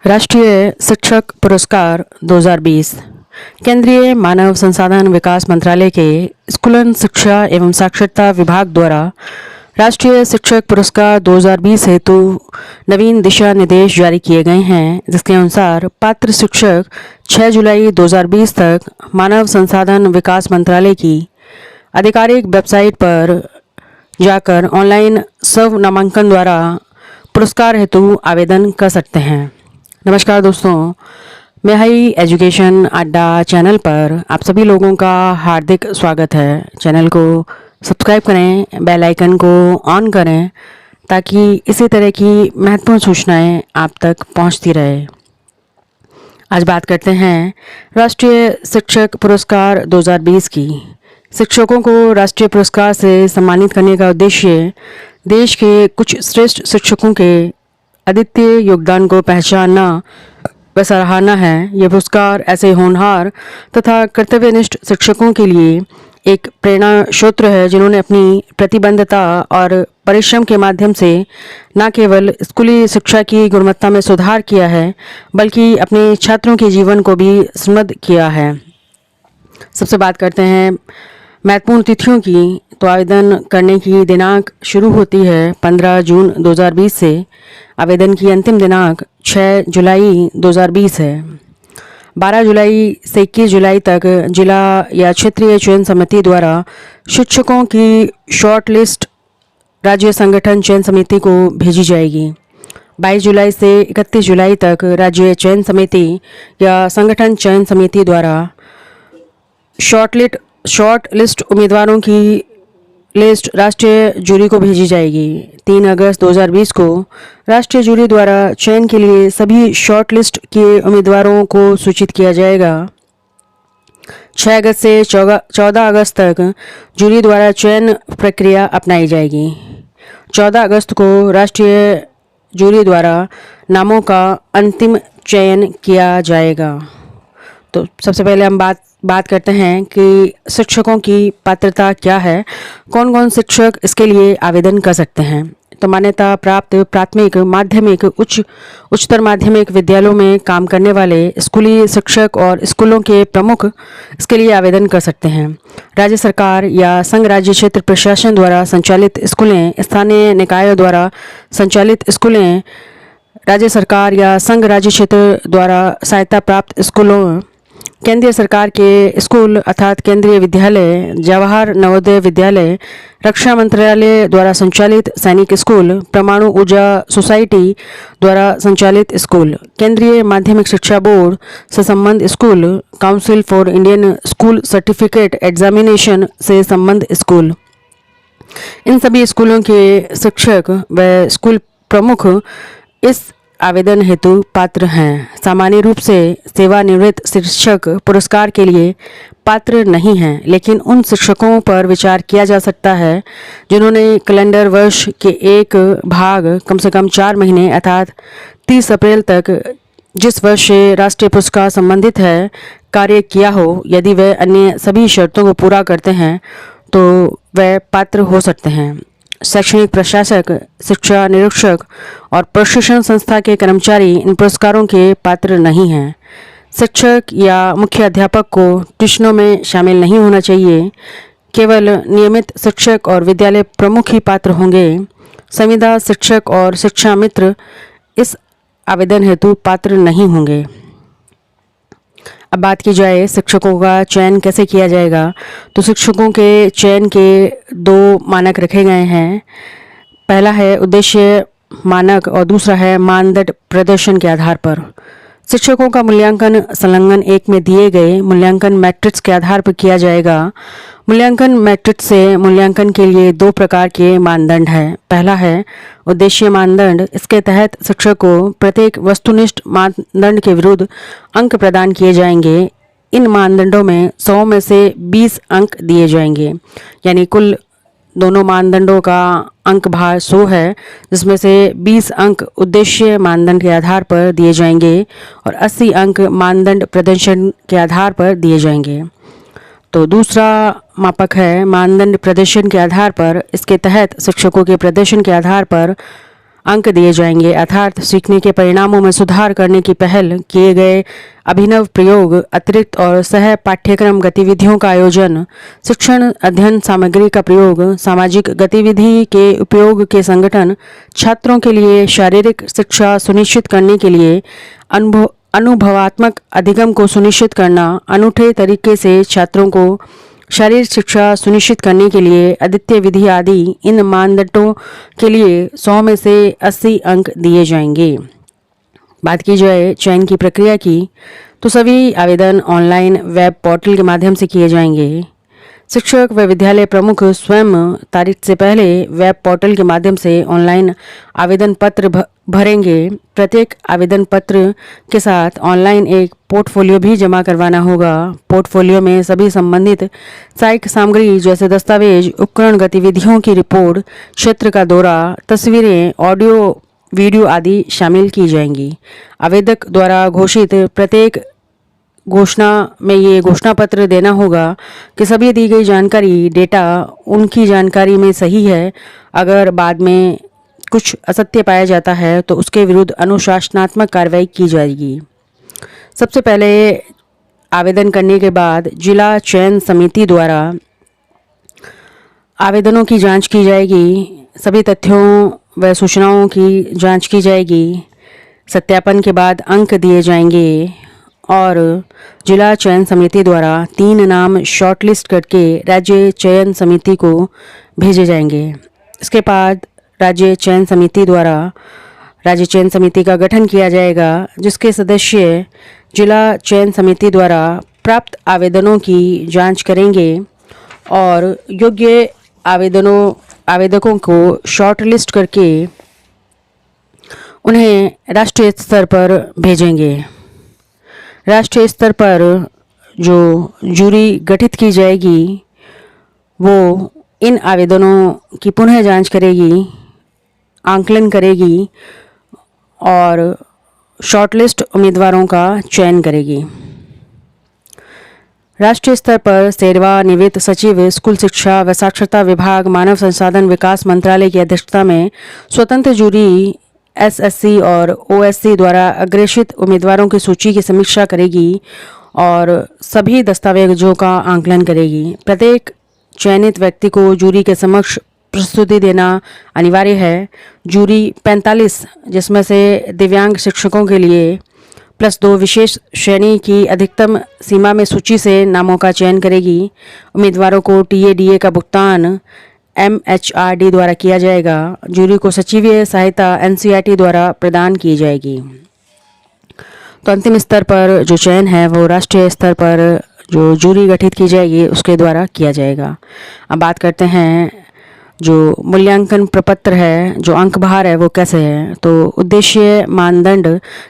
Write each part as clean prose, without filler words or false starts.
राष्ट्रीय शिक्षक पुरस्कार 2020 केंद्रीय मानव संसाधन विकास मंत्रालय के स्कूलन शिक्षा एवं साक्षरता विभाग द्वारा राष्ट्रीय शिक्षक पुरस्कार 2020 हेतु नवीन दिशा निर्देश जारी किए गए हैं, जिसके अनुसार पात्र शिक्षक 6 जुलाई 2020 तक मानव संसाधन विकास मंत्रालय की आधिकारिक वेबसाइट पर जाकर ऑनलाइन स्व नामांकन द्वारा पुरस्कार हेतु आवेदन कर सकते हैं। नमस्कार दोस्तों, मैं हाई एजुकेशन अड्डा चैनल पर आप सभी लोगों का हार्दिक स्वागत है। चैनल को सब्सक्राइब करें, बेल आइकन को ऑन करें ताकि इसी तरह की महत्वपूर्ण सूचनाएं आप तक पहुंचती रहे। आज बात करते हैं राष्ट्रीय शिक्षक पुरस्कार 2020 की। शिक्षकों को राष्ट्रीय पुरस्कार से सम्मानित करने का उद्देश्य देश के कुछ श्रेष्ठ शिक्षकों के अद्वितीय योगदान को पहचानना व सराहना है। यह पुरस्कार ऐसे होनहार तथा कर्तव्यनिष्ठ शिक्षकों के लिए एक प्रेरणा स्रोत है, जिन्होंने अपनी प्रतिबद्धता और परिश्रम के माध्यम से न केवल स्कूली शिक्षा की गुणवत्ता में सुधार किया है, बल्कि अपने छात्रों के जीवन को भी समृद्ध किया है। सबसे बात करते हैं महत्वपूर्ण तिथियों की। तो आवेदन करने की दिनांक शुरू होती है 15 जून 2020 से। आवेदन की अंतिम दिनांक 6 जुलाई 2020 है। 12 जुलाई से 21 जुलाई तक जिला या क्षेत्रीय चयन समिति द्वारा शिक्षकों की शॉर्ट लिस्ट राज्य संगठन चयन समिति को भेजी जाएगी। 22 जुलाई से 31 जुलाई तक राज्य चयन समिति या संगठन चयन समिति द्वारा शॉर्ट लिस्ट उम्मीदवारों की लिस्ट राष्ट्रीय जूरी को भेजी जाएगी। 3 अगस्त 2020 को राष्ट्रीय जूरी द्वारा चयन के लिए सभी शॉर्ट लिस्ट के उम्मीदवारों को सूचित किया जाएगा। 6 अगस्त से 14 अगस्त तक जूरी द्वारा चयन प्रक्रिया अपनाई जाएगी। 14 अगस्त को राष्ट्रीय जूरी द्वारा नामों का अंतिम चयन किया जाएगा। तो सबसे पहले हम बात करते हैं कि शिक्षकों की पात्रता क्या है, कौन कौन शिक्षक इसके लिए आवेदन कर सकते हैं। तो मान्यता प्राप्त प्राथमिक, माध्यमिक, उच्चतर माध्यमिक विद्यालयों में काम करने वाले स्कूली शिक्षक और स्कूलों के प्रमुख इसके लिए आवेदन कर सकते हैं। राज्य सरकार या संघ राज्य क्षेत्र प्रशासन द्वारा संचालित स्कूलें, स्थानीय निकायों द्वारा संचालित स्कूलें, राज्य सरकार या संघ राज्य क्षेत्र द्वारा सहायता प्राप्त स्कूलों, केंद्रीय सरकार के स्कूल अर्थात केंद्रीय विद्यालय, जवाहर नवोदय विद्यालय, रक्षा मंत्रालय द्वारा संचालित सैनिक स्कूल, परमाणु ऊर्जा सोसाइटी द्वारा संचालित स्कूल, केंद्रीय माध्यमिक शिक्षा बोर्ड से संबद्ध school, council for Indian school certificate examination से संबद्ध स्कूल। इन सभी स्कूलों के शिक्षक व स्कूल प्रमुख इस आवेदन हेतु पात्र हैं। सामान्य रूप से सेवानिवृत्त शिक्षक पुरस्कार के लिए पात्र नहीं हैं, लेकिन उन शिक्षकों पर विचार किया जा सकता है जिन्होंने कैलेंडर वर्ष के एक भाग कम से कम 4 महीने अर्थात 30 अप्रैल तक जिस वर्ष से राष्ट्रीय पुरस्कार संबंधित है कार्य किया हो। यदि वे अन्य सभी शर्तों को पूरा करते हैं तो वे पात्र हो सकते हैं। शैक्षणिक प्रशासक, शिक्षा निरीक्षक और प्रशिक्षण संस्था के कर्मचारी इन पुरस्कारों के पात्र नहीं हैं। शिक्षक या मुख्य अध्यापक को ट्यूशनों में शामिल नहीं होना चाहिए। केवल नियमित शिक्षक और विद्यालय प्रमुख ही पात्र होंगे। संविदा शिक्षक और शिक्षा मित्र इस आवेदन हेतु पात्र नहीं होंगे। अब बात की जाए शिक्षकों का चयन कैसे किया जाएगा। तो शिक्षकों के चयन के 2 मानक रखे गए हैं। पहला है उद्देश्य मानक और दूसरा है मानदंड प्रदर्शन के आधार पर। शिक्षकों का मूल्यांकन संलग्न 1 में दिए गए मूल्यांकन मैट्रिक्स के आधार पर किया जाएगा। मूल्यांकन मैट्रिक्स से मूल्यांकन के लिए 2 प्रकार के मानदंड हैं। पहला है उद्देश्य मानदंड। इसके तहत शिक्षक को प्रत्येक वस्तुनिष्ठ मानदंड के विरुद्ध अंक प्रदान किए जाएंगे। इन मानदंडों में 100 में से 20 अंक दिए जाएंगे, यानी कुल दोनों मानदंडों का अंक भार 100 है, जिसमें से 20 अंक उद्देश्य मानदंड के आधार पर दिए जाएंगे और 80 अंक मानदंड प्रदर्शन के आधार पर दिए जाएंगे। तो दूसरा मापक है मानदंड प्रदर्शन के आधार पर। इसके तहत शिक्षकों के प्रदर्शन के आधार पर अंक दिए जाएंगे, अर्थात सीखने के परिणामों में सुधार करने की पहल, किए गए अभिनव प्रयोग, अतिरिक्त और सह पाठ्यक्रम गतिविधियों का आयोजन, शिक्षण अध्ययन सामग्री का प्रयोग, सामाजिक गतिविधि के उपयोग के संगठन, छात्रों के लिए शारीरिक शिक्षा सुनिश्चित करने के लिए अनुभवात्मक अधिगम को सुनिश्चित करना, अनूठे तरीके से छात्रों को शारीरिक शिक्षा सुनिश्चित करने के लिए अद्वितीय विधि आदि, इन मानदंडों के लिए 100 में से 80 अंक दिए जाएंगे। बात की जाए चयन की प्रक्रिया की, तो सभी आवेदन ऑनलाइन वेब पोर्टल के माध्यम से किए जाएंगे। शिक्षक व विद्यालय प्रमुख स्वयं तारीख से पहले वेब पोर्टल के माध्यम से ऑनलाइन आवेदन पत्र भरेंगे। प्रत्येक आवेदन पत्र के साथ ऑनलाइन एक पोर्टफोलियो भी जमा करवाना होगा। पोर्टफोलियो में सभी संबंधित सहायक सामग्री जैसे दस्तावेज, उपकरण, गतिविधियों की रिपोर्ट, क्षेत्र का दौरा, तस्वीरें, ऑडियो, वीडियो आदि शामिल की जाएंगी। आवेदक द्वारा घोषित प्रत्येक घोषणा में ये घोषणा पत्र देना होगा कि सभी दी गई जानकारी डेटा उनकी जानकारी में सही है। अगर बाद में कुछ असत्य पाया जाता है तो उसके विरुद्ध अनुशासनात्मक कार्रवाई की जाएगी। सबसे पहले आवेदन करने के बाद जिला चयन समिति द्वारा आवेदनों की जांच की जाएगी। सभी तथ्यों व सूचनाओं की जांच की जाएगी। सत्यापन के बाद अंक दिए जाएंगे और जिला चयन समिति द्वारा 3 नाम शॉर्टलिस्ट करके राज्य चयन समिति को भेजे जाएंगे। इसके बाद राज्य चयन समिति द्वारा राज्य चयन समिति का गठन किया जाएगा, जिसके सदस्य जिला चयन समिति द्वारा प्राप्त आवेदनों की जांच करेंगे और योग्य आवेदकों को शॉर्टलिस्ट करके उन्हें राष्ट्रीय स्तर पर भेजेंगे। राष्ट्रीय स्तर पर जो जूरी गठित की जाएगी वो इन आवेदनों की पुनः जांच करेगी, आंकलन करेगी और शॉर्टलिस्ट उम्मीदवारों का चयन करेगी। राष्ट्रीय स्तर पर सेवानिवृत्त सचिव, स्कूल शिक्षा व साक्षरता विभाग, मानव संसाधन विकास मंत्रालय की अध्यक्षता में स्वतंत्र जूरी एसएससी और ओएससी द्वारा अग्रेषित उम्मीदवारों की सूची की समीक्षा करेगी और सभी दस्तावेजों का आंकलन करेगी। प्रत्येक चयनित व्यक्ति को जूरी के समक्ष प्रस्तुति देना अनिवार्य है। जूरी 45 जिसमें से दिव्यांग शिक्षकों के लिए +2 विशेष श्रेणी की अधिकतम सीमा में सूची से नामों का चयन करेगी। उम्मीदवारों को टीएडीए का भुगतान एमएचआरडी द्वारा किया जाएगा। जूरी को सचिवीय सहायता एनसीईआरटी द्वारा प्रदान की जाएगी। तो अंतिम स्तर पर जो चयन है वो राष्ट्रीय स्तर पर जो जूरी गठित की जाएगी उसके द्वारा किया जाएगा। अब बात करते हैं जो मूल्यांकन प्रपत्र है, जो अंक भार है वो कैसे है। तो उद्देश्य मानदंड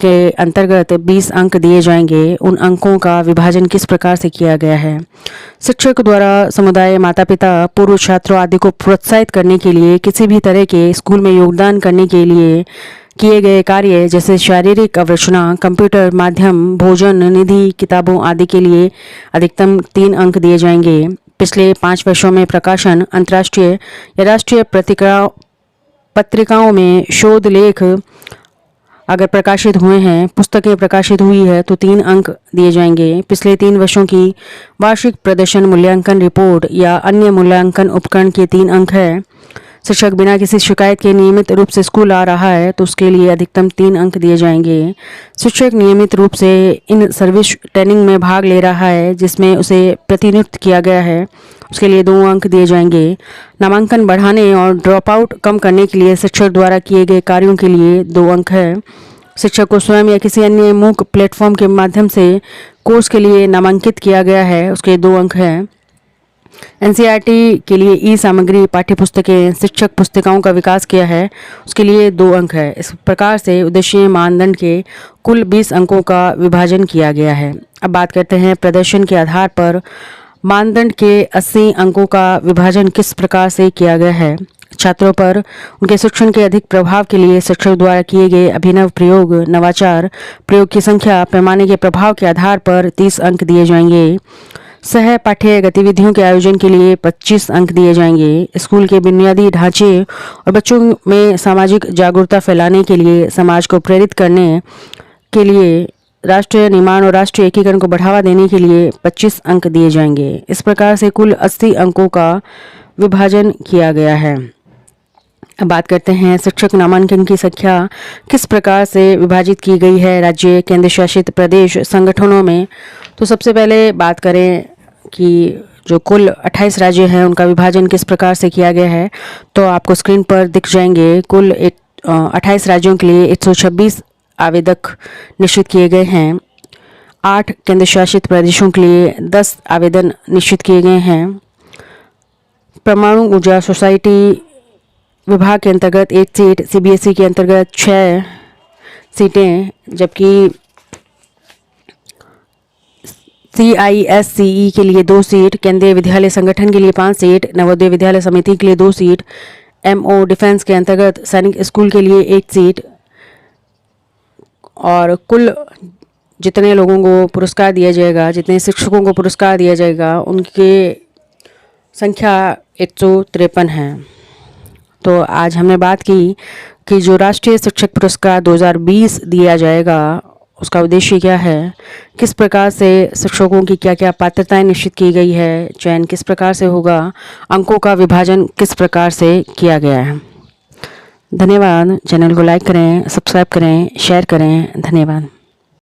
के अंतर्गत 20 अंक दिए जाएंगे। उन अंकों का विभाजन किस प्रकार से किया गया है। शिक्षक द्वारा समुदाय, माता पिता, पूर्व छात्रों आदि को प्रोत्साहित करने के लिए किसी भी तरह के स्कूल में योगदान करने के लिए किए गए कार्य जैसे शारीरिक अवरचना, कंप्यूटर माध्यम, भोजन, निधि, किताबों आदि के लिए अधिकतम 3 अंक दिए जाएंगे। पिछले 5 वर्षों में प्रकाशन, अंतर्राष्ट्रीय या राष्ट्रीय पत्रिकाओं में शोध लेख अगर प्रकाशित हुए हैं, पुस्तकें प्रकाशित हुई है तो 3 अंक दिए जाएंगे। पिछले 3 वर्षों की वार्षिक प्रदर्शन मूल्यांकन रिपोर्ट या अन्य मूल्यांकन उपकरण के 3 अंक है। शिक्षक बिना किसी शिकायत के नियमित रूप से स्कूल आ रहा है तो उसके लिए अधिकतम 3 अंक दिए जाएंगे। शिक्षक नियमित रूप से इन सर्विस ट्रेनिंग में भाग ले रहा है जिसमें उसे प्रतिनियुक्त किया गया है, उसके लिए 2 अंक दिए जाएंगे। नामांकन बढ़ाने और ड्रॉप आउट कम करने के लिए शिक्षक द्वारा किए गए कार्यों के लिए 2 अंक है। शिक्षक को स्वयं या किसी अन्य मूक प्लेटफॉर्म के माध्यम से कोर्स के लिए नामांकित किया गया है, उसके 2 अंक है। एनसीईआरटी के लिए ई सामग्री, पाठ्यपुस्तकें, शिक्षक पुस्तिकाओं का विकास किया है, उसके लिए 2 अंक है। इस प्रकार से उद्देश्य मानदंड के कुल 20 अंकों का विभाजन किया गया है। अब बात करते हैं प्रदर्शन के आधार पर मानदंड के 80 अंकों का विभाजन किस प्रकार से किया गया है। छात्रों पर उनके शिक्षण के अधिक प्रभाव के लिए शिक्षक द्वारा किए गए अभिनव प्रयोग, नवाचार, प्रयोग की संख्या, पैमाने के प्रभाव के आधार पर 30 अंक दिए जाएंगे। सह पाठ्य गतिविधियों के आयोजन के लिए 25 अंक दिए जाएंगे। स्कूल के बुनियादी ढांचे और बच्चों में सामाजिक जागरूकता फैलाने के लिए समाज को प्रेरित करने के लिए राष्ट्रीय निर्माण और राष्ट्रीय एकीकरण को बढ़ावा देने के लिए 25 अंक दिए जाएंगे। इस प्रकार से कुल 80 अंकों का विभाजन किया गया है। अब बात करते हैं शिक्षक नामांकन की संख्या किस प्रकार से विभाजित की गई है राज्य, केंद्र शासित प्रदेश, संगठनों में। तो सबसे पहले बात करें कि जो कुल 28 राज्य हैं उनका विभाजन किस प्रकार से किया गया है, तो आपको स्क्रीन पर दिख जाएंगे। कुल 28 राज्यों के लिए 126 आवेदक निश्चित किए गए हैं। 8 केंद्र शासित प्रदेशों के लिए 10 आवेदन निश्चित किए गए हैं। परमाणु ऊर्जा सोसाइटी विभाग के अंतर्गत 1 सीट, सीबीएसई के अंतर्गत 6 सीटें, जबकि CISCE के लिए 2 सीट, केंद्रीय विद्यालय संगठन के लिए 5 सीट, नवोदय विद्यालय समिति के लिए 2 सीट, MO डिफेंस के अंतर्गत सैनिक स्कूल के लिए 1 सीट। और कुल जितने लोगों को पुरस्कार दिया जाएगा, जितने शिक्षकों को पुरस्कार दिया जाएगा, उनके संख्या 153 है। तो आज हमने बात की कि जो राष्ट्रीय शिक्षक पुरस्कार 2020 दिया जाएगा उसका उद्देश्य क्या है, किस प्रकार से शिक्षकों की क्या क्या पात्रताएं निश्चित की गई है, चयन किस प्रकार से होगा, अंकों का विभाजन किस प्रकार से किया गया है। धन्यवाद। चैनल को लाइक करें, सब्सक्राइब करें, शेयर करें। धन्यवाद।